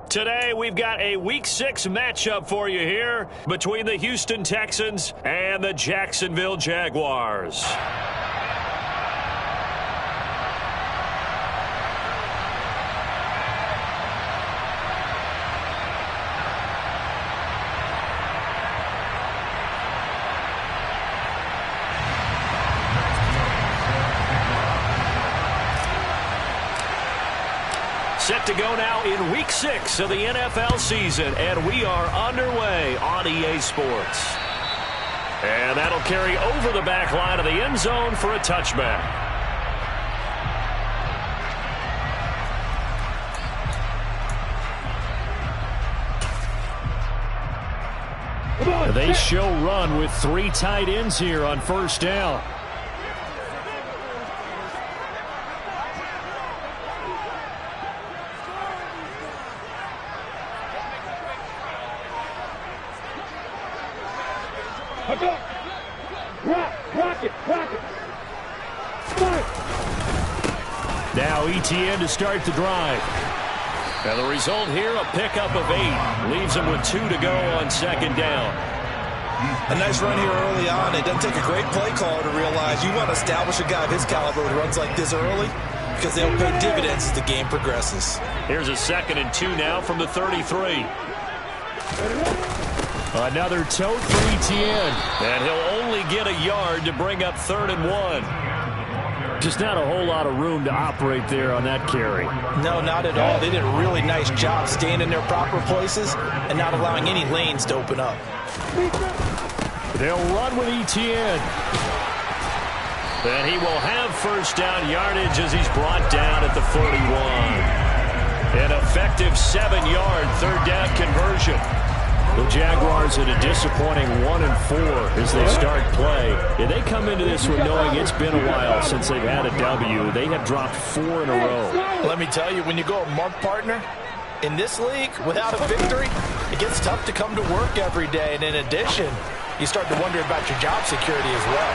Today, we've got a Week 6 matchup for you here between the Houston Texans and the Jacksonville Jaguars. Set to go now in Week 6 of the NFL season, and we are underway on EA Sports. And that'll carry over the back line of the end zone for a touchback. They show run with 3 tight ends here on first down. Now ETN to start the drive. And the result here, a pickup of 8. Leaves him with 2 to go on second down. A nice run here early on. It doesn't take a great play caller to realize you want to establish a guy of his caliber who runs like this early because they'll pay dividends as the game progresses. Here's a 2nd and 2 now from the 33. Another tote for ETN. And he'll only get a yard to bring up 3rd and 1. Just not a whole lot of room to operate there on that carry. No, not at all. They did a really nice job staying in their proper places and not allowing any lanes to open up. They'll run with ETN. And he will have first down yardage as he's brought down at the 41. An effective 7-yard third down conversion. The Jaguars at a disappointing 1-4 as they start play. Yeah, they come into this one knowing it's been a while since they've had a W. They have dropped 4 in a row. Let me tell you, when you go a mark partner in this league without a victory, it gets tough to come to work every day. And in addition, you start to wonder about your job security as well.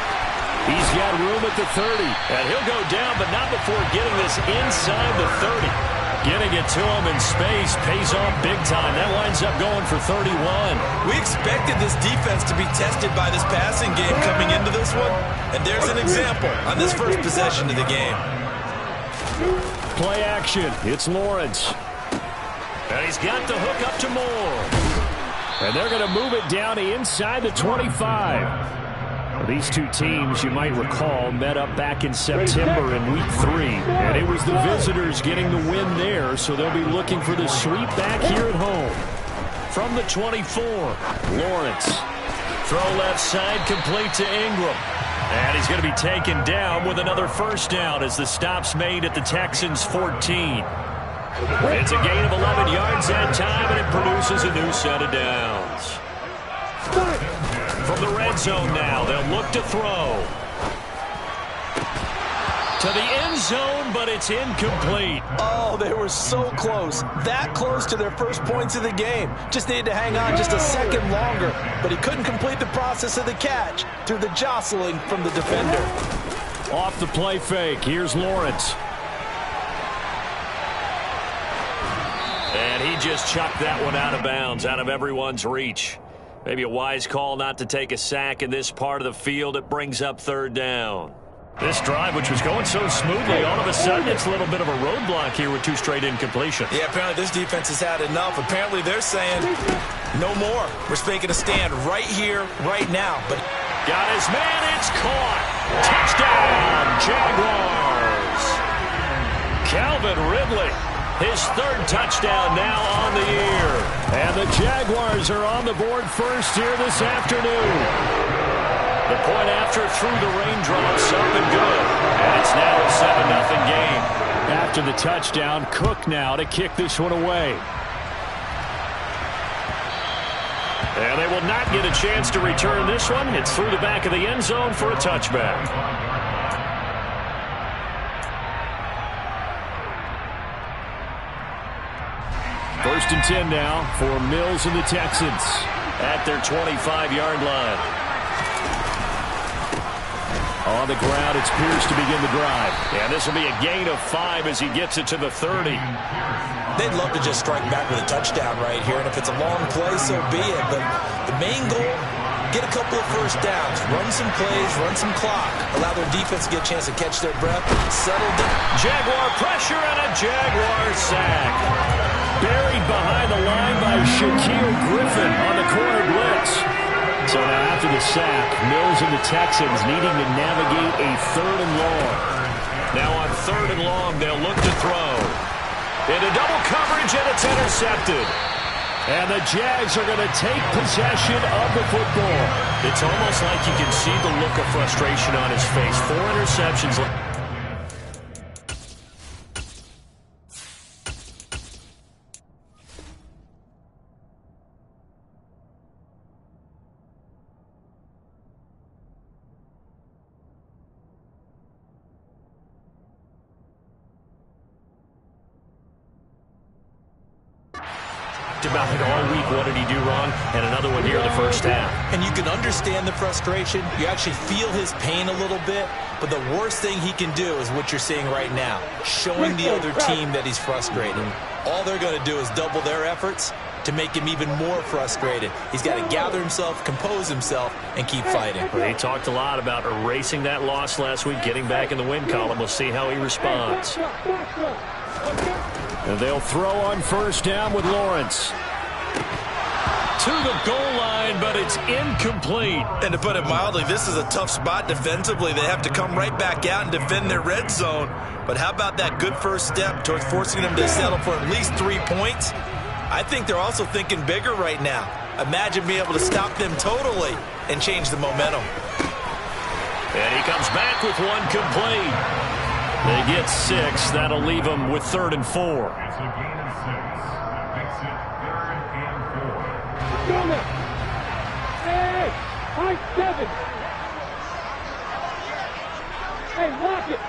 He's got room at the 30, and he'll go down, but not before getting this inside the 30. Getting it to him in space pays off big time. That winds up going for 31. We expected this defense to be tested by this passing game coming into this one, and there's an example on this first possession of the game. Play action. It's Lawrence. And he's got the hook up to Moore. And they're going to move it down to inside the 25. These two teams, you might recall, met up back in September in Week 3. And it was the visitors getting the win there, so they'll be looking for the sweep back here at home. From the 24, Lawrence. Throw left side, complete to Ingram. And he's going to be taken down with another first down as the stop's made at the Texans' 14. It's a gain of 11 yards that time, and it produces a new set of downs. From the red zone now, they'll look to throw. To the end zone, but it's incomplete. Oh, they were so close. That close to their first points of the game. Just needed to hang on just a second longer. But he couldn't complete the process of the catch through the jostling from the defender. Off the play fake, here's Lawrence. And he just chucked that one out of bounds, out of everyone's reach. Maybe a wise call not to take a sack in this part of the field. It brings up 3rd down. This drive, which was going so smoothly, all of a sudden it's a little bit of a roadblock here with 2 straight incompletions. Yeah, apparently this defense has had enough. Apparently they're saying, no more. We're making a stand right here, right now. But got his man, it's caught. Touchdown, Jaguars. Calvin Ridley. His 3rd touchdown now on the year. And the Jaguars are on the board first here this afternoon. The point after through the raindrops up and good. And it's now a 7-0 game. After the touchdown, Cook now to kick this one away. And they will not get a chance to return this one. It's through the back of the end zone for a touchback. 1st and 10 now for Mills and the Texans at their 25-yard line. On the ground, it's Pierce to begin the drive. And this will be a gain of 5 as he gets it to the 30. They'd love to just strike back with a touchdown right here, and if it's a long play, so be it. But the main goal, get a couple of first downs, run some plays, run some clock, allow their defense to get a chance to catch their breath, settle down. Jaguar pressure and a Jaguar sack. Buried behind the line by Shaquille Griffin on the corner blitz. So now after the sack, Mills and the Texans needing to navigate a 3rd and long. Now on 3rd and long, they'll look to throw. Into double coverage, and it's intercepted. And the Jags are going to take possession of the football. It's almost like you can see the look of frustration on his face. 4 interceptions. About it all week. What did he do wrong? And another one here in the first half. And you can understand the frustration. You actually feel his pain a little bit. But the worst thing he can do is what you're seeing right now, showing the other team that he's frustrated. All they're going to do is double their efforts to make him even more frustrated. He's got to gather himself, compose himself, and keep fighting. Well, he talked a lot about erasing that loss last week, getting back in the win column. We'll see how he responds. And they'll throw on first down with Lawrence. To the goal line, but it's incomplete. And to put it mildly, this is a tough spot defensively. They have to come right back out and defend their red zone. But how about that good first step towards forcing them to settle for at least 3 points? I think they're also thinking bigger right now. Imagine being able to stop them totally and change the momentum. And he comes back with one complete. They get 6. That'll leave them with 3rd and 4. It's a gain of 6. Makes it 3rd and 4. Hey, high 7. Hey, lock it.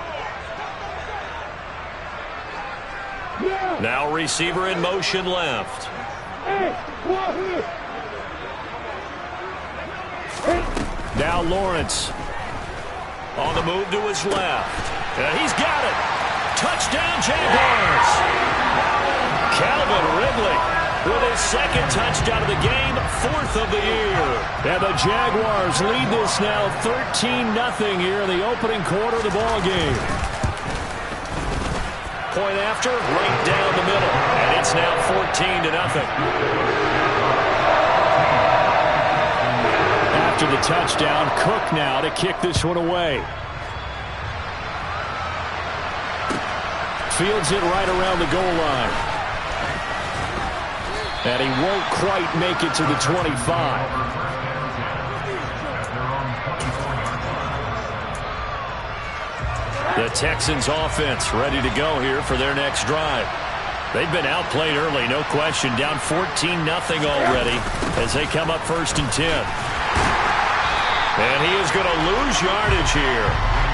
Yeah. Now receiver in motion left. Hey, come here. Now Lawrence. On the move to his left. And he's got it. Touchdown, Jaguars. Calvin Ridley with his 2nd touchdown of the game, 4th of the year. And the Jaguars lead this now 13-0 here in the opening quarter of the ball game. Point after, right down the middle. And it's now 14-0. After the touchdown, Cook now to kick this one away. Fields it right around the goal line. And he won't quite make it to the 25. The Texans offense ready to go here for their next drive. They've been outplayed early, no question. Down 14-0 already as they come up 1st and 10. And he is going to lose yardage here.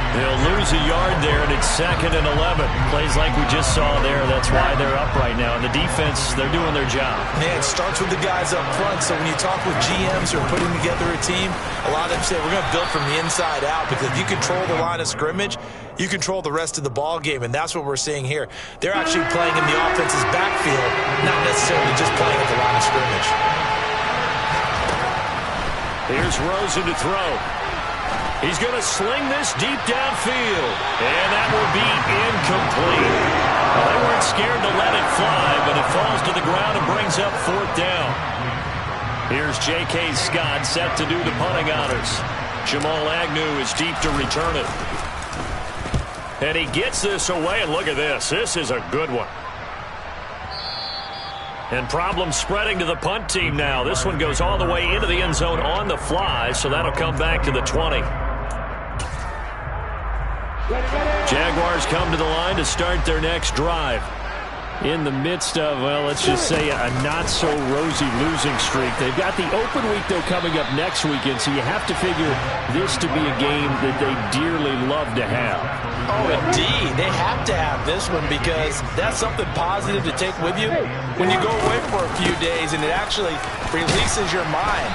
He'll lose a yard there, and it's 2nd and 11. Plays like we just saw there. That's why they're up right now. And the defense, they're doing their job. Yeah, it starts with the guys up front. So when you talk with GMs who are putting together a team, a lot of them say we're going to build from the inside out, because if you control the line of scrimmage, you control the rest of the ball game, and that's what we're seeing here. They're actually playing in the offense's backfield, not necessarily just playing at the line of scrimmage. Here's Rosen to throw. He's going to sling this deep downfield. And that will be incomplete. Well, they weren't scared to let it fly, but it falls to the ground and brings up 4th down. Here's J.K. Scott set to do the punting honors. Jamal Agnew is deep to return it. And he gets this away, and look at this. This is a good one. And problems spreading to the punt team now. This one goes all the way into the end zone on the fly, so that'll come back to the 20. Jaguars come to the line to start their next drive. In the midst of, well, let's just say a not-so-rosy losing streak. They've got the open week, though, coming up next weekend, so you have to figure this to be a game that they dearly love to have. Oh, indeed. They have to have this one, because that's something positive to take with you when you go away for a few days, and it actually releases your mind.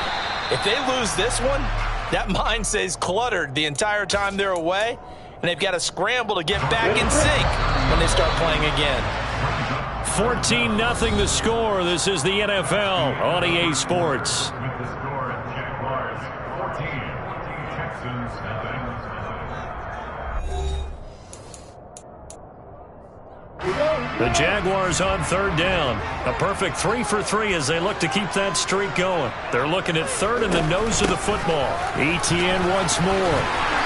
If they lose this one, That mind stays cluttered the entire time they're away, and they've got to scramble to get back in sync when they start playing again. 14-0 the score. This is the NFL on EA Sports. With the score, Jaguars 14, Texans nothing. The Jaguars on 3rd down. A perfect 3 for 3 as they look to keep that streak going. They're looking at 3rd in the nose of the football. ETN once more.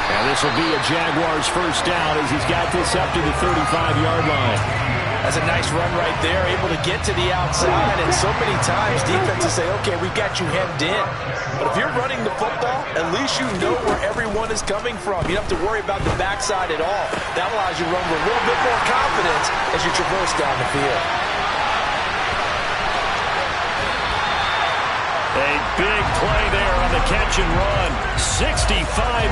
And this will be a Jaguars first down as he's got this up to the 35-yard line. That's a nice run right there, able to get to the outside, and so many times defenses say, okay, we got you hemmed in. But if you're running the football, at least you know where everyone is coming from. You don't have to worry about the backside at all. That allows you to run with a little bit more confidence as you traverse down the field. A big play there on the catch and run. 65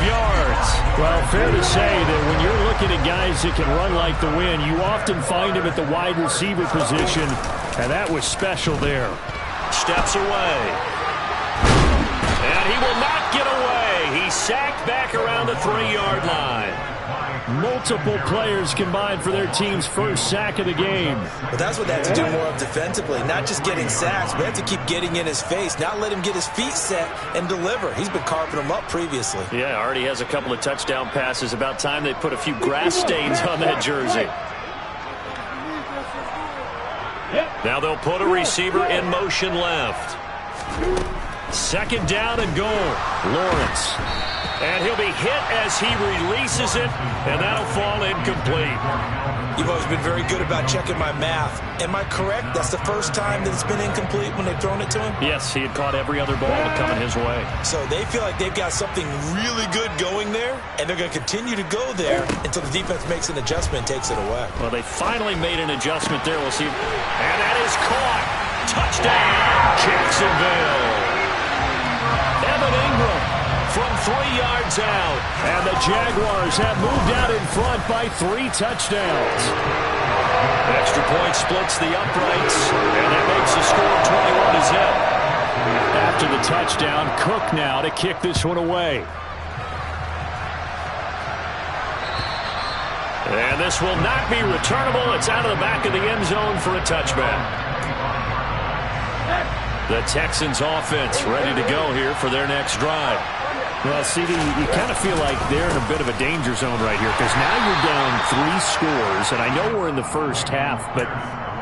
yards. Well, fair to say that when you're looking at guys that can run like the wind, you often find him at the wide receiver position, and that was special there. Steps away. And he will not get away. He's sacked back around the 3-yard line. Multiple players combined for their team's first sack of the game. But that's what they have to do more of defensively, not just getting sacks, but they have to keep getting in his face, not let him get his feet set and deliver. He's been carving them up previously. Yeah, already has a couple of touchdown passes. About time they put a few grass stains on that jersey. Now they'll put a receiver in motion left. 2nd down and goal. Lawrence. And he'll be hit as he releases it, and that'll fall incomplete. You've always been very good about checking my math. Am I correct? That's the first time that it's been incomplete when they've thrown it to him? Yes, he had caught every other ball coming his way. So they feel like they've got something really good going there, and they're going to continue to go there until the defense makes an adjustment and takes it away. Well, they finally made an adjustment there. We'll see. And that is caught. Touchdown, Jacksonville. Evan Ingram from 3 yards out. And the Jaguars have moved out in front by 3 touchdowns. Extra point splits the uprights, and that makes the score 21-0. After the touchdown, Cook now to kick this one away. And this will not be returnable. It's out of the back of the end zone for a touchback. The Texans offense ready to go here for their next drive. Well, CD, you kind of feel like they're in a bit of a danger zone right here because now you're down 3 scores, and I know we're in the first half, but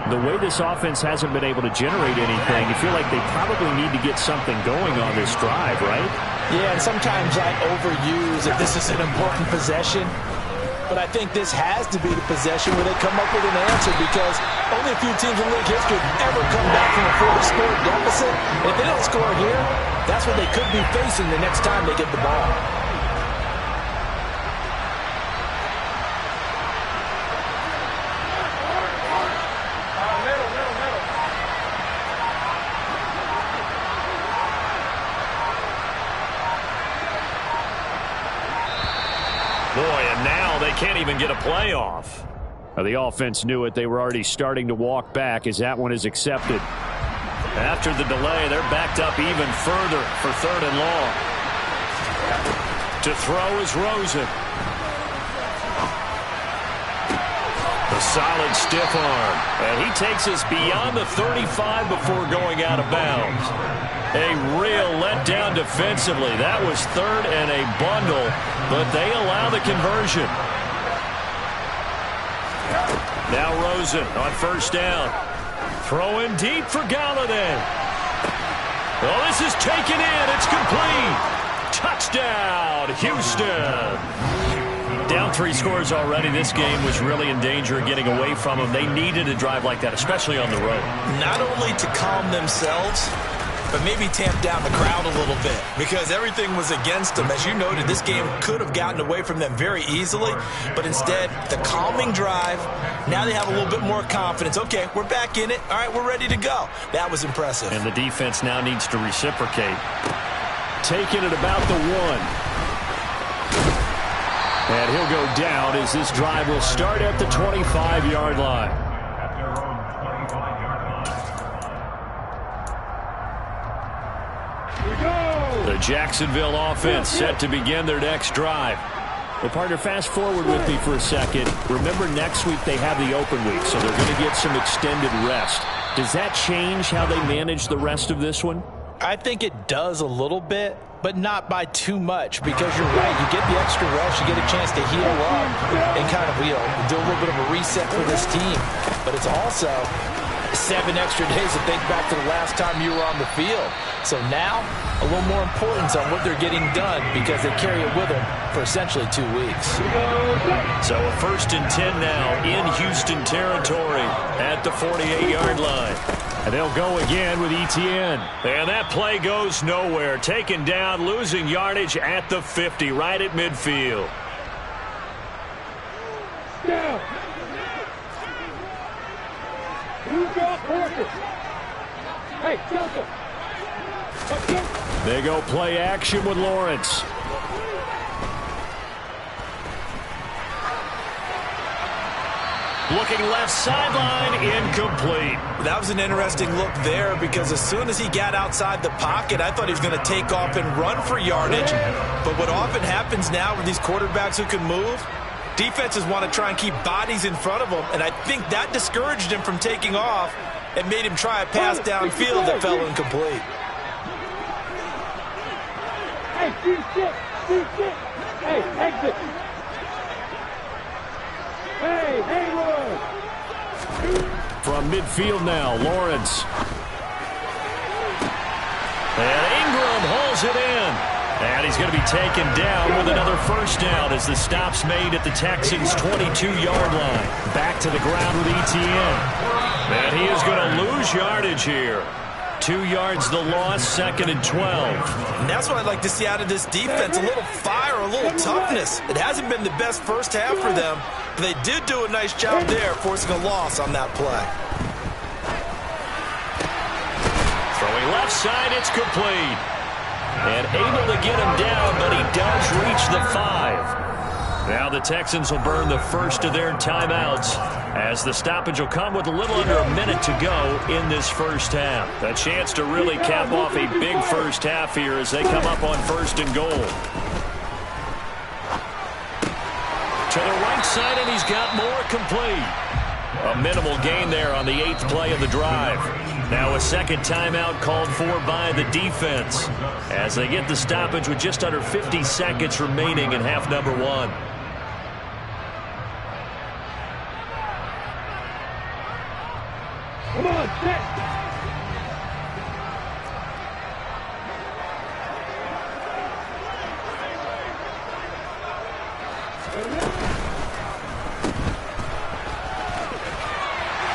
the way this offense hasn't been able to generate anything, you feel like they probably need to get something going on this drive, right? Yeah, and sometimes I overuse if this is an important possession. But I think this has to be the possession where they come up with an answer because only a few teams in league history have ever come back from a 40-score deficit. And if they don't score here, that's what they could be facing the next time they get the ball. Boy, and now they can't even get a playoff. The offense knew it. They were already starting to walk back as that one is accepted. After the delay, they're backed up even further for 3rd and long. To throw is Rosen. A solid stiff arm. And he takes us beyond the 35 before going out of bounds. A real letdown defensively. That was 3rd and a bundle, but they allow the conversion. Now Rosen on 1st down. Throwing deep for Galladay. Oh, this is taken in. It's complete. Touchdown, Houston. Down 3 scores already. This game was really in danger of getting away from them. They needed a drive like that, especially on the road. Not only to calm themselves, but maybe tamp down the crowd a little bit because everything was against them. As you noted, this game could have gotten away from them very easily, but instead, the calming drive, now they have a little bit more confidence. Okay, we're back in it. All right, we're ready to go. That was impressive. And the defense now needs to reciprocate. Taking it about the 1. And he'll go down as this drive will start at the 25-yard line. At their own 25-yard line. Here we go! The Jacksonville offense set to begin their next drive. Well, partner, fast forward with me for a second. Remember, next week they have the open week, so they're going to get some extended rest. Does that change how they manage the rest of this one? I think it does a little bit, but not by too much, because you're right. You get the extra rest, you get a chance to heal up and kind of, do a little bit of a reset for this team. But it's also 7 extra days to think back to the last time you were on the field. So now, a little more importance on what they're getting done, because they carry it with them for essentially 2 weeks. So a 1st and 10 now in Houston territory at the 48-yard line. And they'll go again with Etienne. And that play goes nowhere. Taken down, losing yardage at the 50, right at midfield. Down. Who's got Parker? Hey, Joseph. They go play action with Lawrence. Looking left sideline, incomplete. That was an interesting look there, because as soon as he got outside the pocket, I thought he was going to take off and run for yardage. But what often happens now with these quarterbacks who can move, defenses want to try and keep bodies in front of them, and I think that discouraged him from taking off and made him try a pass downfield that fell incomplete. Hey, D6. Hey, exit. Hey, Hayward. From midfield now, Lawrence. And Ingram hauls it in. And he's going to be taken down with another first down as the stop's made at the Texans' 22-yard line. Back to the ground with Etienne. And he is going to lose yardage here. 2 yards the loss, 2nd and 12. And that's what I'd like to see out of this defense, a little fire, a little toughness. It hasn't been the best first half for them, but they did do a nice job there, forcing a loss on that play. Throwing left side, it's complete. And able to get him down, but he does reach the 5. Now the Texans will burn the first of their timeouts, as the stoppage will come with a little under a minute to go in this first half. A chance to really cap off a big first half here as they come up on 1st and goal. To the right side, and he's got more, complete. A minimal gain there on the 8th play of the drive. Now a second timeout called for by the defense, as they get the stoppage with just under 50 seconds remaining in half number 1. Come on, set.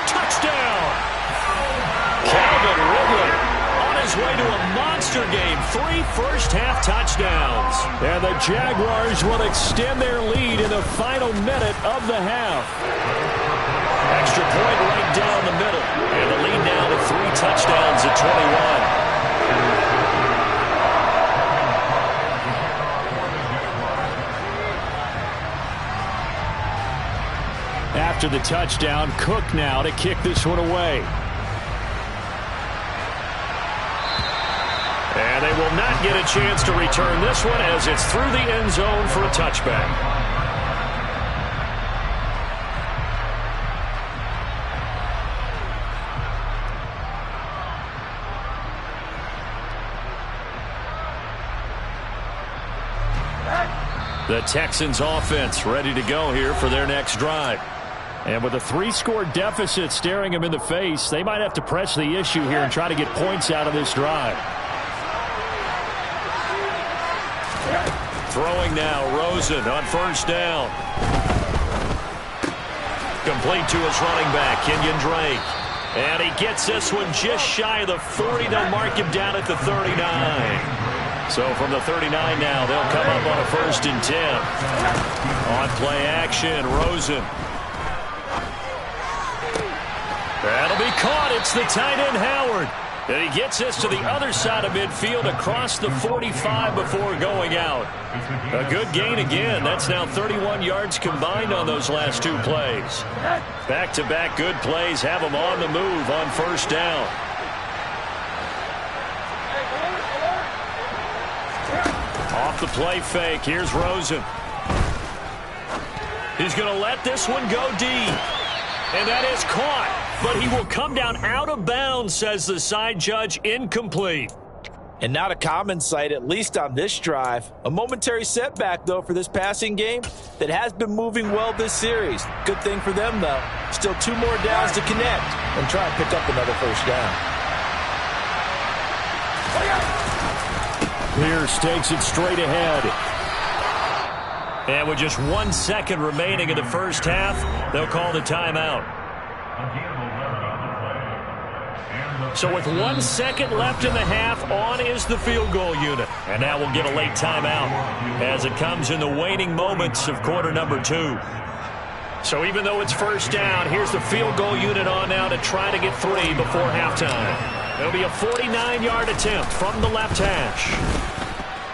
Touchdown! Calvin Ridley on his way to a monster game. 3 first-half touchdowns. And the Jaguars will extend their lead in the final minute of the half. Extra point right down the middle. And the lead now to 3 touchdowns at 21. After the touchdown, Cook now to kick this one away. And they will not get a chance to return this one, as it's through the end zone for a touchback. The Texans offense ready to go here for their next drive. And with a 3-score deficit staring them in the face, they might have to press the issue here and try to get points out of this drive. Throwing now, Rosen on first down. Complete to his running back, Kenyon Drake. And he gets this one just shy of the 40. They'll mark him down at the 39. So from the 39 now, they'll come up on a 1st and 10. On play action, Rosen. That'll be caught. It's the tight end, Howard. And he gets this to the other side of midfield across the 45 before going out. A good gain again. That's now 31 yards combined on those last 2 plays. Back-to-back good plays have them on the move on first down. Off the play fake, here's Rosen. He's going to let this one go deep. And that is caught. But he will come down out of bounds, says the side judge, incomplete. And not a common sight, at least on this drive. A momentary setback, though, for this passing game that has been moving well this series. Good thing for them, though. Still 2 more downs to connect and try and pick up another first down. Pierce takes it straight ahead. And with just 1 second remaining in the first half, they'll call the timeout. So with 1 second left in the half, on is the field goal unit. And now we'll get a late timeout as it comes in the waning moments of quarter number 2. So even though it's first down, here's the field goal unit on now to try to get 3 before halftime. It'll be a 49-yard attempt from the left hash.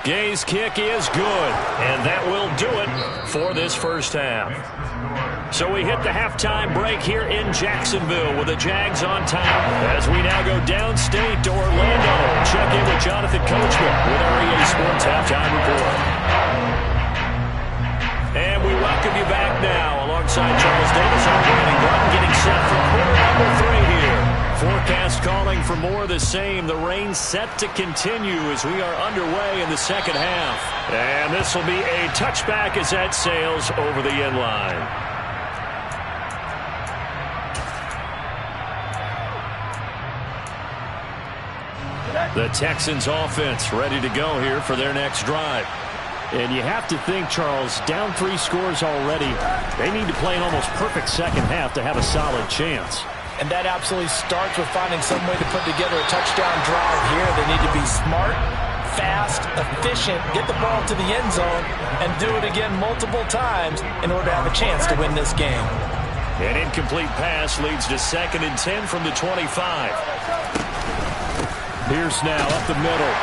Gay's kick is good, and that will do it for this first half. So we hit the halftime break here in Jacksonville with the Jags on top as we now go downstate to Orlando. Check in with Jonathan Coachman with our EA Sports Halftime Report. And we welcome you back now alongside Charles Davis and Brandon Grunton getting set for quarter number 3 here. Forecast calling for more of the same. The rain set to continue as we are underway in the second half. And this will be a touchback as that sails over the end line. The Texans offense ready to go here for their next drive. And you have to think, Charles, down 3 scores already. They need to play an almost perfect second half to have a solid chance. And that absolutely starts with finding some way to put together a touchdown drive here. They need to be smart, fast, efficient, get the ball to the end zone, and do it again multiple times in order to have a chance to win this game. An incomplete pass leads to 2nd and 10 from the 25. Pierce now up the middle.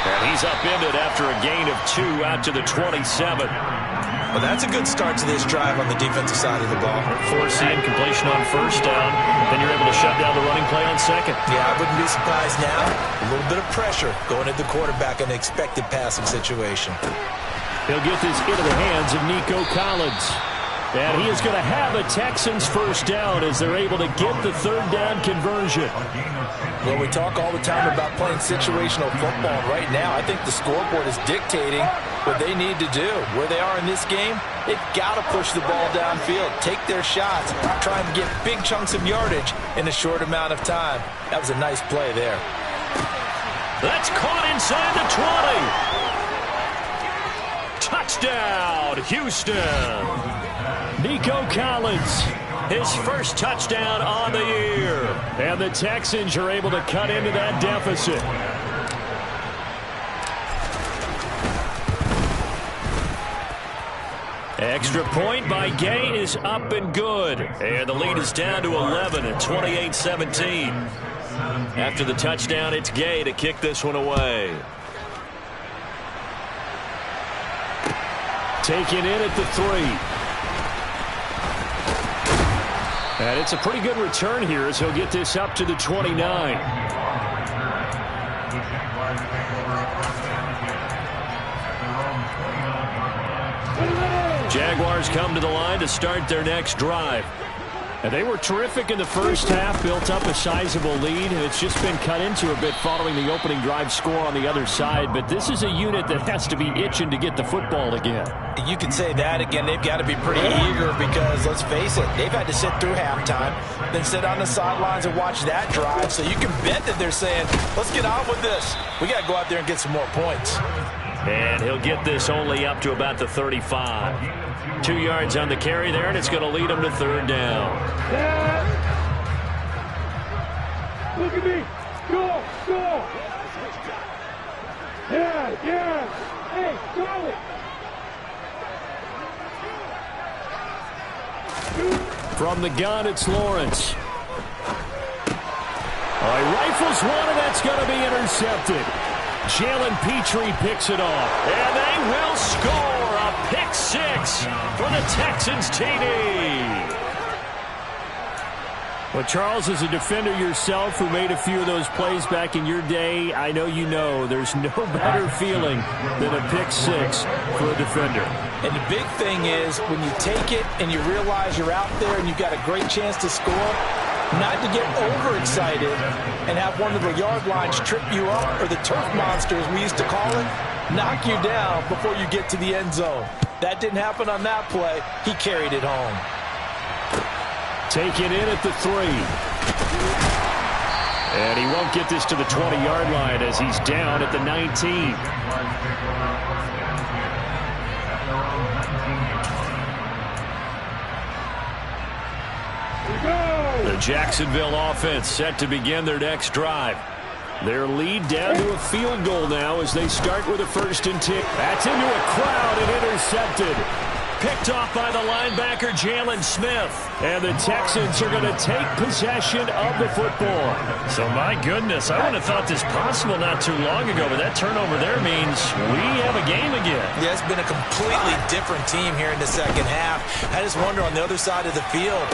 And he's upended after a gain of 2 out to the 27. Well, that's a good start to this drive on the defensive side of the ball. Force the incompletion on first down. Then you're able to shut down the running play on 2nd. Yeah, I wouldn't be surprised now. A little bit of pressure going at the quarterback in an expected passing situation. He'll get this into the hands of Nico Collins. And he is going to have a Texans first down as they're able to get the 3rd down conversion. Well, we talk all the time about playing situational football. Right now, I think the scoreboard is dictating what they need to do. Where they are in this game, they've got to push the ball downfield, take their shots, try and get big chunks of yardage in a short amount of time. That was a nice play there. That's caught inside the 20. Touchdown, Houston. Nico Collins, his first touchdown on the year. And the Texans are able to cut into that deficit. Extra point by Gay is up and good. And the lead is down to 11 at 28-17. After the touchdown, it's Gay to kick this one away. Taken in at the 3. And it's a pretty good return here as he'll get this up to the 29. Jaguars come to the line to start their next drive. And they were terrific in the first half, built up a sizable lead, and it's just been cut into a bit following the opening drive score on the other side. But this is a unit that has to be itching to get the football again. You can say that again. They've got to be pretty eager because, let's face it, they've had to sit through halftime, then sit on the sidelines and watch that drive. So you can bet that they're saying, let's get on with this. We got to go out there and get some more points. And he'll get this only up to about the 35. 2 yards on the carry there, and it's going to lead him to 3rd down. Dad! Look at me! Go! Go! Yeah! Hey, Charlie! From the gun, it's Lawrence. All right, rifles one, and that's going to be intercepted. Jalen Petrie picks it off. And they will score a pick 6 for the Texans TD. Well, Charles, as a defender yourself who made a few of those plays back in your day, I know you know there's no better feeling than a pick six for a defender. And the big thing is when you take it and you realize you're out there and you've got a great chance to score, not to get overexcited and have one of the yard lines trip you up, or the turf monster, as we used to call it, knock you down before you get to the end zone. That didn't happen on that play. He carried it home. Taken in at the 3. And he won't get this to the 20-yard line as he's down at the 19. The Jacksonville offense set to begin their next drive. Their lead down to a field goal now as they start with a 1st and 10. That's into a crowd and intercepted. Picked off by the linebacker, Jalen Smith. And the Texans are going to take possession of the football. So, my goodness, I wouldn't have thought this possible not too long ago, but that turnover there means we have a game again. Yeah, it's been a completely different team here in the second half. I just wonder on the other side of the field.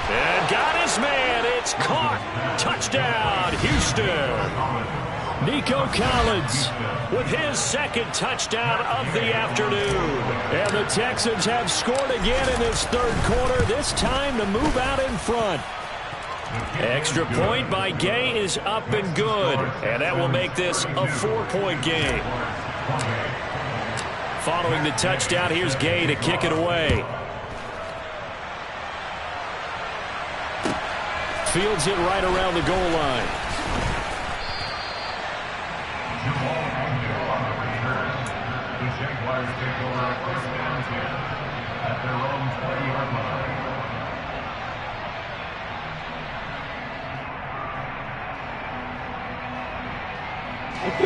And got his man. It's caught. Touchdown, Houston. Nico Collins with his 2nd touchdown of the afternoon. And the Texans have scored again in this 3rd quarter, this time to move out in front. Extra point by Gay is up and good. And that will make this a 4-point game. Following the touchdown, here's Gay to kick it away. Fields it right around the goal line. The Jaguars take over 1st and 10 at their own 20-yard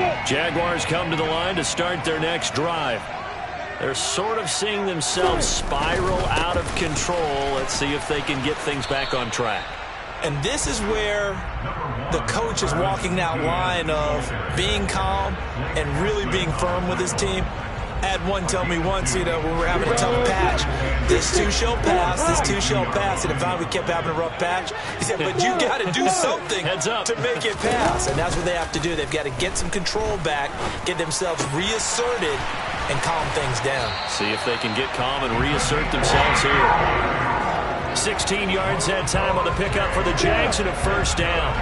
line. Jaguars come to the line to start their next drive. They're sort of seeing themselves spiral out of control. Let's see if they can get things back on track. And this is where the coach is walking that line of being calm and really being firm with his team. I had one tell me once, when we're having a tough patch, this too shall pass, this too shall pass. And if we kept having a rough patch, he said, but you got to do something to make it pass. And that's what they have to do. They've got to get some control back, get themselves reasserted, and calm things down. See if they can get calm and reassert themselves here. 16 yards that time on the pickup for the Jags and a 1st down.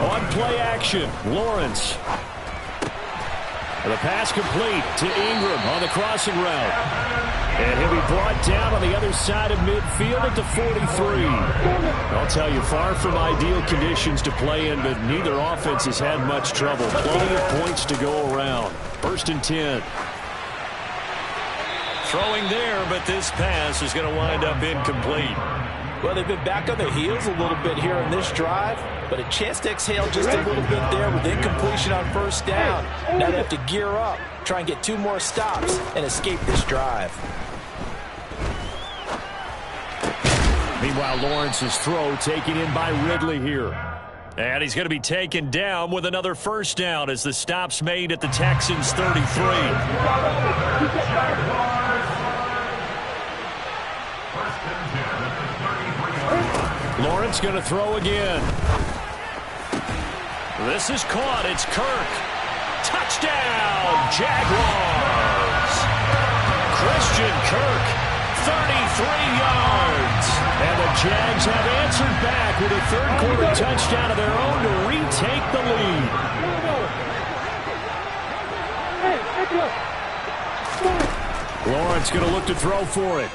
On play action, Lawrence. The pass complete to Ingram on the crossing route. And he'll be brought down on the other side of midfield at the 43. I'll tell you, far from ideal conditions to play in, but neither offense has had much trouble. Plenty of points to go around. 1st and 10. Throwing there, but this pass is going to wind up incomplete. Well, they've been back on their heels a little bit here in this drive, but a chance to exhale just a little bit there with incompletion on 1st down. Now they have to gear up, try and get 2 more stops, and escape this drive. Meanwhile, Lawrence's throw taken in by Ridley here. And he's going to be taken down with another 1st down as the stop's made at the Texans' 33. Lawrence going to throw again. This is caught. It's Kirk. Touchdown, Jaguars. Christian Kirk, 33 yards. And the Jags have answered back with a 3rd quarter touchdown of their own to retake the lead. Lawrence going to look to throw for it.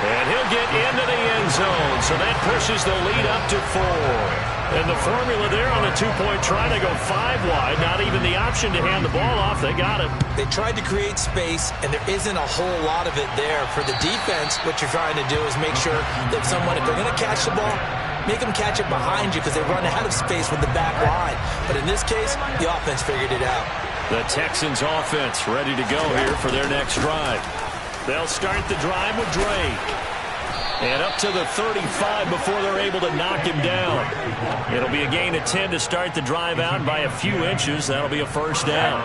And he'll get into the end zone, so that pushes the lead up to 4. And the formula there on a 2-point try to go 5 wide, not even the option to hand the ball off. They got it. They tried to create space, and there isn't a whole lot of it there. For the defense, what you're trying to do is make sure that if they're going to catch the ball, make them catch it behind you because they run out of space with the back line. But in this case, the offense figured it out. The Texans offense ready to go here for their next drive. They'll start the drive with Drake. And up to the 35 before they're able to knock him down. It'll be a gain of 10 to start the drive out by a few inches. That'll be a 1st down.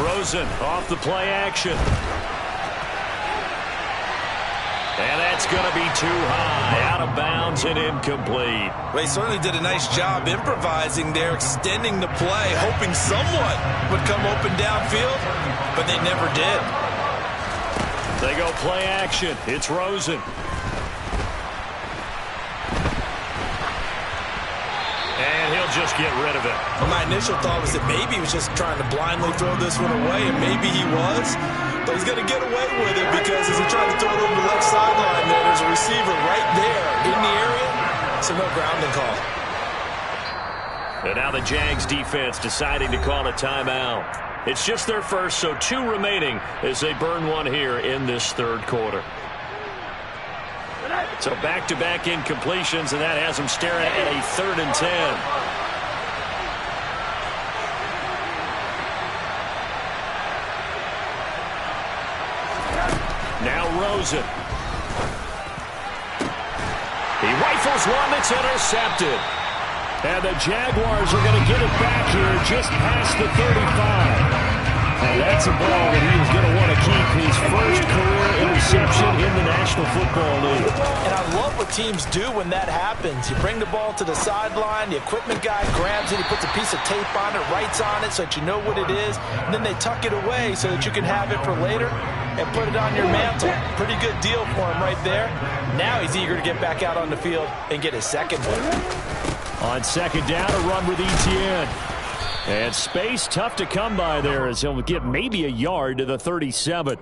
Rosen off the play action. And that's going to be too high, out of bounds and incomplete. Well, he certainly did a nice job improvising there, extending the play, hoping someone would come open downfield, but they never did. They go play action. It's Rosen. And he'll just get rid of it. Well, my initial thought was that maybe he was just trying to blindly throw this one away, and maybe he was. But he's going to get away with it because as he tried to throw it over the left sideline there, there's a receiver right there in the area. So no grounding call. And now the Jags defense deciding to call a timeout. It's just their first, so 2 remaining as they burn one here in this third quarter. So back-to-back incompletions, and that has them staring at a 3rd and 10. Now Rosen. He rifles one that's intercepted. And the Jaguars are going to get it back here just past the 35. And that's a ball that he is going to want to keep, his first career interception in the National Football League. And I love what teams do when that happens. You bring the ball to the sideline, the equipment guy grabs it, he puts a piece of tape on it, writes on it so that you know what it is, and then they tuck it away so that you can have it for later and put it on your mantle. Pretty good deal for him right there. Now he's eager to get back out on the field and get his second one. On second down, a run with Etienne. And space tough to come by there as he'll get maybe a yard to the 37.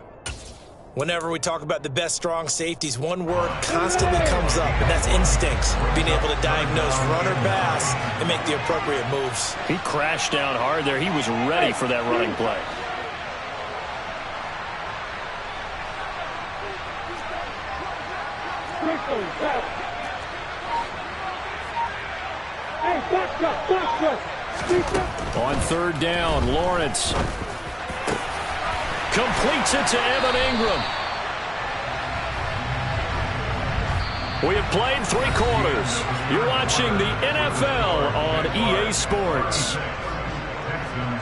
Whenever we talk about the best strong safeties, one word constantly comes up, and that's instincts. Being able to diagnose run or pass and make the appropriate moves. He crashed down hard there. He was ready for that running play. On third down, Lawrence Completes it to Evan Ingram. We have played 3 quarters. You're watching the NFL on EA Sports. Texans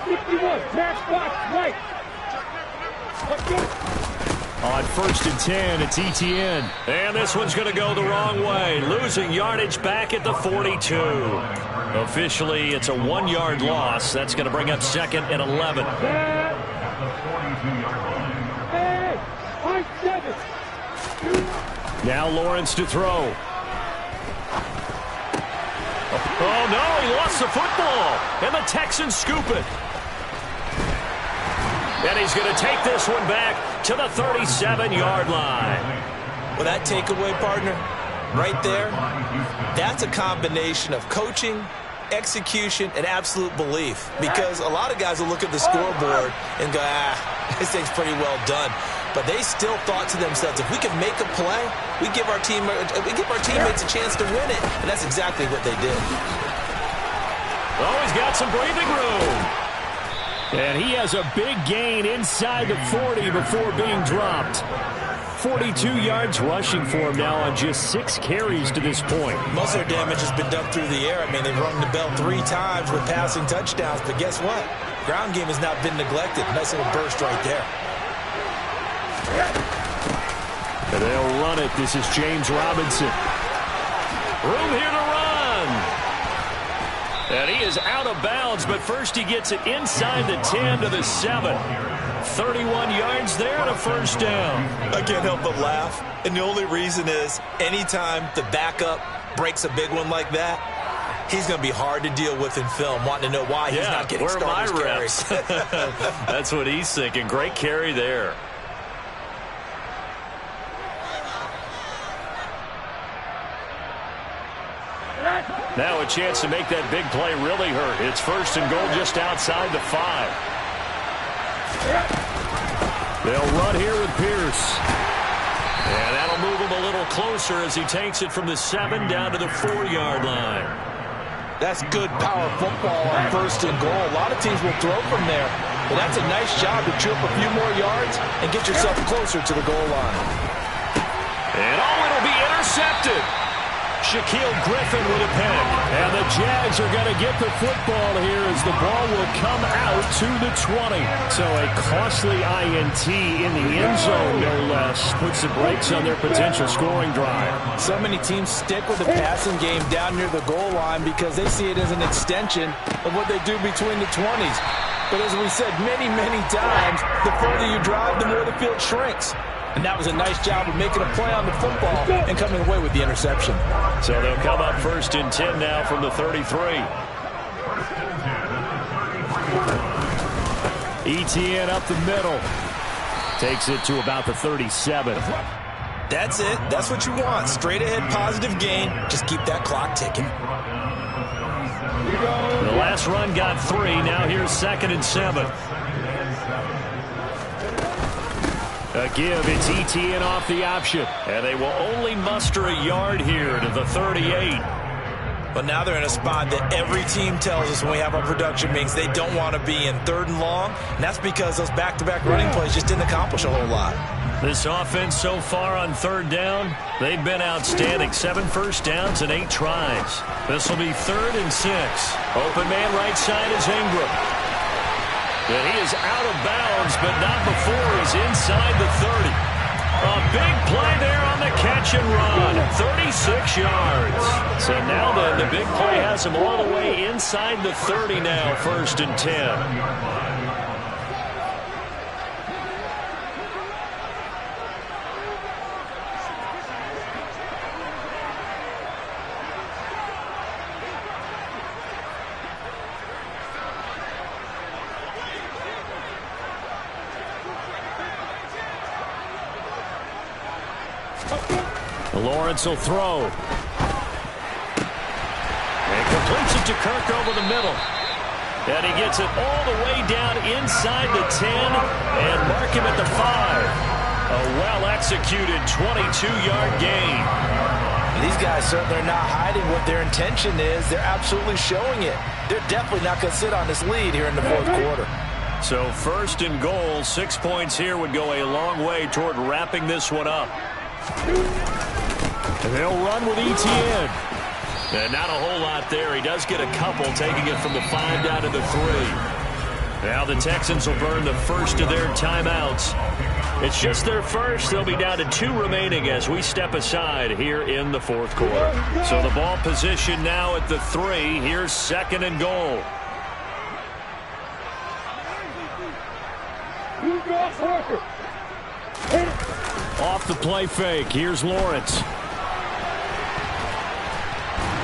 51, tax box, right. On first and 10, it's Etienne. And this one's going to go the wrong way. Losing yardage back at the 42. Officially, it's a 1-yard loss. That's going to bring up second and 11. at the 42-yard line. Hey, I'm 7. Now Lawrence to throw. Oh, no, he lost the football. And the Texans scoop it. And he's going to take this one back to the 37-yard line. Well, that takeaway, partner, right there, that's a combination of coaching, execution, and absolute belief. Because a lot of guys will look at the scoreboard and go, this thing's pretty well done. But they still thought to themselves, if we can make a play, we give our teammates a chance to win it. And that's exactly what they did. Oh, he's got some breathing room. And he has a big gain inside the 40 before being dropped. 42 yards rushing for him now on just 6 carries to this point. Most of their damage has been done through the air. I mean, they've rung the bell 3 times with passing touchdowns. But guess what? Ground game has not been neglected. Nice little burst right there. And they'll run it. This is James Robinson. Room here to run. And he is out of bounds, but first he gets it inside the 10 to the 7. 31 yards there and a first down. I can't help but laugh. And the only reason is anytime the backup breaks a big one like that, he's going to be hard to deal with in film, wanting to know why he's not getting starters carries. That's what he's thinking. Great carry there. Now a chance to make that big play really hurt. It's first and goal just outside the 5. They'll run here with Pierce. And that'll move him a little closer as he takes it from the 7 down to the 4-yard line. That's good power football on 1st and goal. A lot of teams will throw from there, but that's a nice job to chew up a few more yards and get yourself closer to the goal line. And it'll be intercepted. Shaquill Griffin with a pick. And the Jags are going to get the football here as the ball will come out to the 20. So a costly INT in the end zone, no less, puts the brakes on their potential scoring drive. So many teams stick with the passing game down near the goal line because they see it as an extension of what they do between the 20s. But as we said many, many times, the further you drive, the more the field shrinks. And that was a nice job of making a play on the football and coming away with the interception. So they'll come up 1st and 10 now from the 33. ETN up the middle. Takes it to about the 37. That's it. That's what you want. Straight ahead positive gain. Just keep that clock ticking. The last run got 3. Now here's 2nd and 7. A give, it's ETN off the option. And they will only muster a yard here to the 38. But now they're in a spot that every team tells us when we have our production meetings they don't want to be in 3rd and long. And that's because those back-to-back running plays just didn't accomplish a whole lot. This offense so far on 3rd down, they've been outstanding. 7 first downs and 8 tries. This will be 3rd and 6. Open man right side is Ingram. And he is out of bounds, but not before he's inside the 30. A big play there on the catch and run. 36 yards. So now then, the big play has him all the way inside the 30 now, 1st and 10. Lawrence will throw. And completes it to Kirk over the middle. And he gets it all the way down inside the 10 and mark him at the 5. A well-executed 22-yard gain. These guys certainly are not hiding what their intention is. They're absolutely showing it. They're definitely not going to sit on this lead here in the 4th quarter. So 1st and goal, 6 points here would go a long way toward wrapping this one up. And they'll run with ETN. And not a whole lot there. He does get a couple, taking it from the 5 down to the 3. Now the Texans will burn the first of their timeouts. It's just their first. They'll be down to 2 remaining as we step aside here in the 4th quarter. So the ball position now at the 3. Here's 2nd and goal. Off the play fake. Here's Lawrence.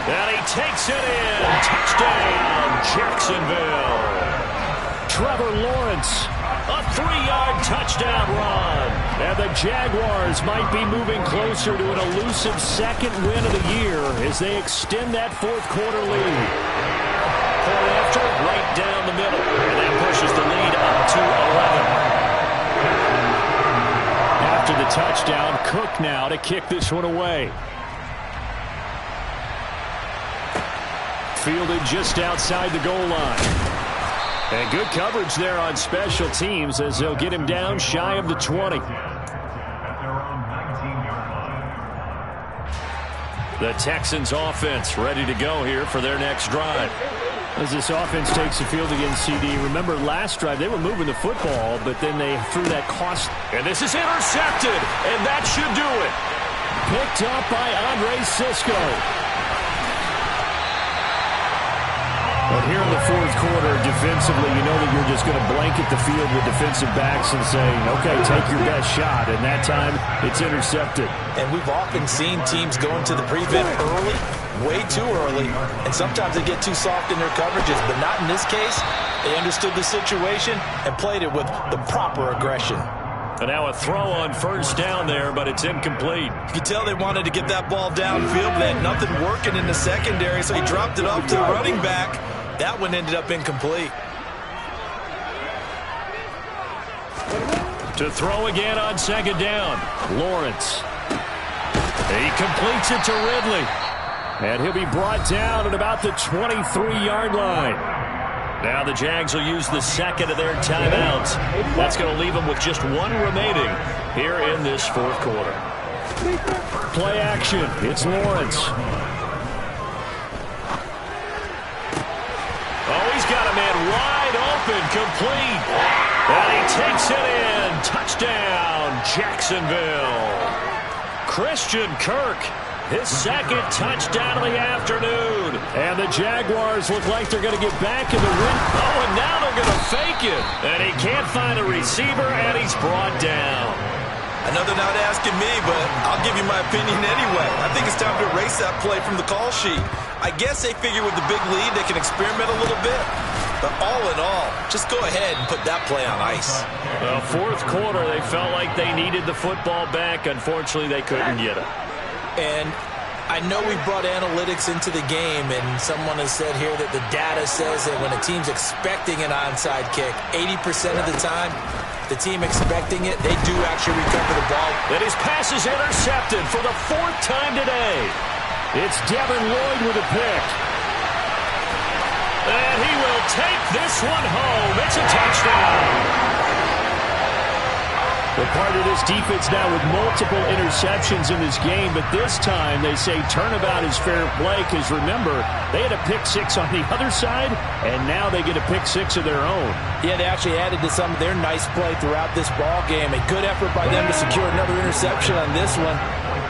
And he takes it in. Touchdown, Jacksonville. Trevor Lawrence. A 3-yard touchdown run. And the Jaguars might be moving closer to an elusive 2nd win of the year as they extend that 4th quarter lead. Point after, right down the middle. And that pushes the lead up to 11. After the touchdown, Cook now to kick this one away. Fielded just outside the goal line. And good coverage there on special teams as they'll get him down shy of the 20. The Texans offense ready to go here for their next drive. As this offense takes the field against CD, remember last drive they were moving the football, but then they threw that cost. And this is intercepted, and that should do it. Picked up by Andre Cisco. But here in the 4th quarter, defensively, you know that you're just going to blanket the field with defensive backs and say, okay, take your best shot. And that time, it's intercepted. And we've often seen teams go into the prevent early, way too early, and sometimes they get too soft in their coverages. But not in this case. They understood the situation and played it with the proper aggression. And now a throw on 1st down there, but it's incomplete. You could tell they wanted to get that ball downfield, but they had nothing working in the secondary, so he dropped it off to the running back. That one ended up incomplete. To throw again on 2nd down. Lawrence. He completes it to Ridley. And he'll be brought down at about the 23-yard line. Now the Jags will use the second of their timeouts. That's going to leave them with just one remaining here in this fourth quarter. Play action. It's Lawrence. Oh, he's got a man wide open, complete. And he takes it in. Touchdown, Jacksonville. Christian Kirk, his second touchdown of the afternoon. And the Jaguars look like they're going to get back in the win. Oh, and now they're going to fake it. And he can't find a receiver, and he's brought down. I know they're not asking me, but I'll give you my opinion anyway. I think it's time to erase that play from the call sheet. I guess they figure with the big lead they can experiment a little bit. But all in all, just go ahead and put that play on ice. Well, fourth quarter, they felt like they needed the football back. Unfortunately, they couldn't get it. And I know we brought analytics into the game, and someone has said here that the data says that when a team's expecting an onside kick, 80% of the time, the team expecting it, they do actually recover the ball. And his pass is intercepted for the fourth time today. It's Devin Lloyd with a pick. And he will take this one home. It's a touchdown. They're part of this defense now with multiple interceptions in this game, but this time they say turnabout is fair play because, remember, they had a pick six on the other side, and now they get a pick six of their own. Yeah, they actually added to some of their nice play throughout this ball game. A good effort by them to secure another interception on this one.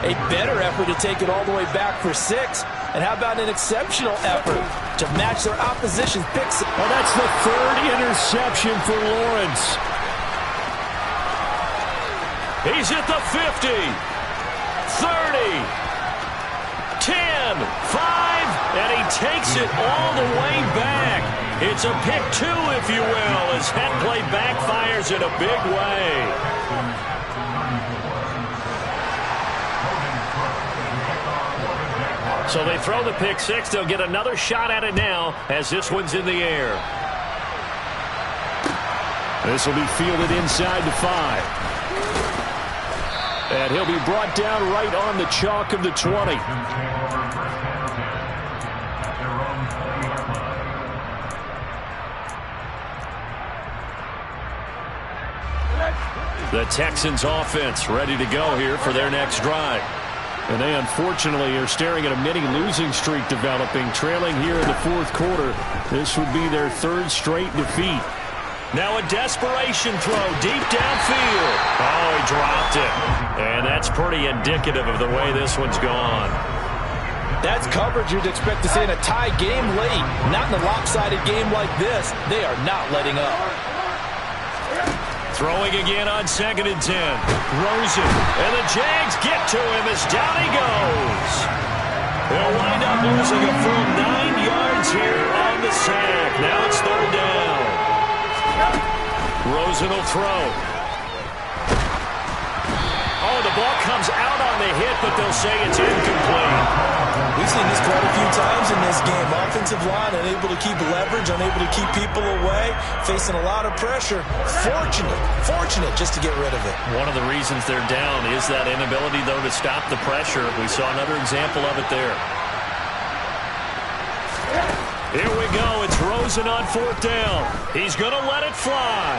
A better effort to take it all the way back for 6. And how about an exceptional effort to match their opposition's picks? Well, that's the third interception for Lawrence. He's at the 50, 30, 10, 5, and he takes it all the way back. It's a pick 2, if you will, as that play backfires in a big way. So they throw the pick 6. They'll get another shot at it now as this one's in the air. This will be fielded inside the 5. And he'll be brought down right on the chalk of the 20. The Texans offense ready to go here for their next drive. And they unfortunately are staring at a mini losing streak developing, trailing here in the fourth quarter. This would be their third straight defeat. Now a desperation throw deep downfield. Oh, he dropped it. And that's pretty indicative of the way this one's gone. That's coverage you'd expect to see in a tie game late. Not in a lopsided game like this. They are not letting up. Throwing again on 2nd and 10. Rosen. And the Jags get to him as down he goes. They'll wind up losing a full 9 yards here on the sack. Now it's 3rd down. Rosen will throw. Oh, the ball comes out on the hit, but they'll say it's incomplete. We've seen this quite a few times in this game. Offensive line unable to keep leverage, unable to keep people away, facing a lot of pressure. Fortunate just to get rid of it. One of the reasons they're down is that inability, though, to stop the pressure. We saw another example of it there. Here we go. It's Rosen on 4th down. He's going to let it fly.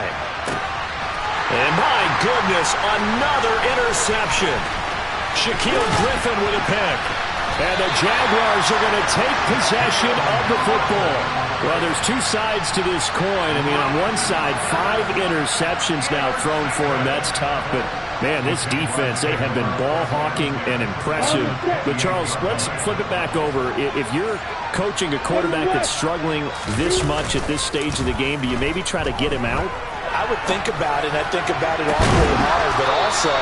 And my goodness, another interception. Shaquill Griffin with a pick. And the Jaguars are going to take possession of the football. Well, there's two sides to this coin. I mean, on one side, 5 interceptions now thrown for him. That's tough. But, man, this defense, they have been ball hawking and impressive. But, Charles, let's flip it back over. If you're coaching a quarterback that's struggling this much at this stage of the game, do you maybe try to get him out? I would think about it. I think about it awfully hard. But also,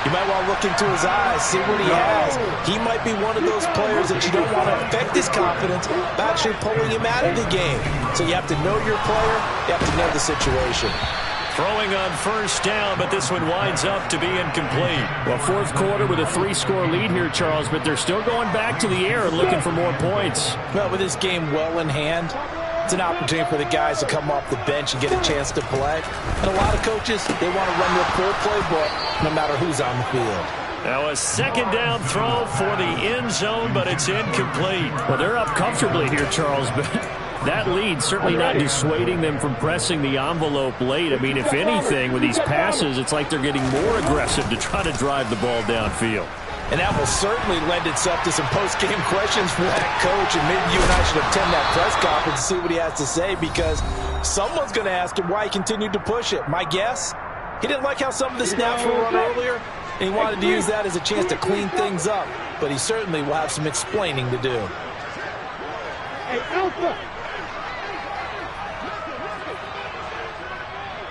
you might want to look into his eyes, see what he has. He might be one of those players that you don't want to affect his confidence by actually pulling him out of the game. So you have to know your player. You have to know the situation. Throwing on 1st down, but this one winds up to be incomplete. Well, fourth quarter with a 3-score lead here, Charles, but they're still going back to the air and looking for more points. Well, with this game well in hand, it's an opportunity for the guys to come off the bench and get a chance to play. And a lot of coaches, they want to run their full playbook no matter who's on the field. Now a second down throw for the end zone, but it's incomplete. Well, they're up comfortably here, Charles, but that lead certainly not dissuading them from pressing the envelope late. I mean, if anything, with these passes, it's like they're getting more aggressive to try to drive the ball downfield. And that will certainly lend itself to some post-game questions for that coach, and maybe you and I should attend that press conference to see what he has to say, because someone's going to ask him why he continued to push it. My guess, he didn't like how some of the snaps were run earlier, and he wanted to use that as a chance to clean things up, but he certainly will have some explaining to do. Hey, Alpha!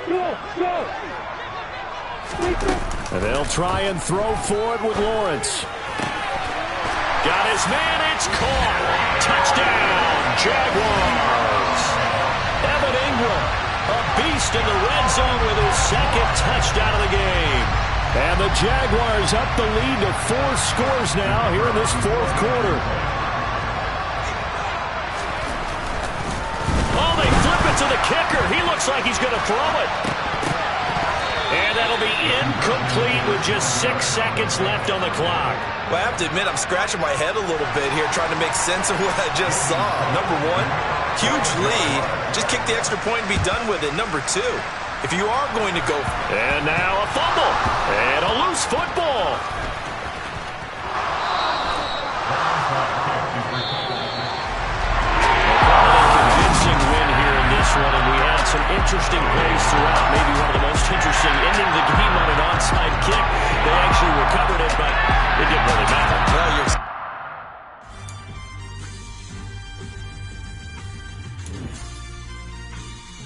Go! And they'll try and throw for it with Lawrence. Got his man, it's caught. Touchdown, Jaguars. Evan Ingram, a beast in the red zone with his second touchdown of the game. And the Jaguars up the lead to 4 scores now here in this fourth quarter. Oh, they flip it to the kicker. He looks like he's going to throw it. And that'll be incomplete with just 6 seconds left on the clock. Well, I have to admit, I'm scratching my head a little bit here trying to make sense of what I just saw. Number one, huge lead. Just kick the extra point and be done with it. Number two, if you are going to go... And now a fumble. And a loose football. Convincing win here in this one, and we had some interesting plays throughout. Maybe one of the most interesting ending the game on an onside kick. They actually recovered it, but it didn't really matter.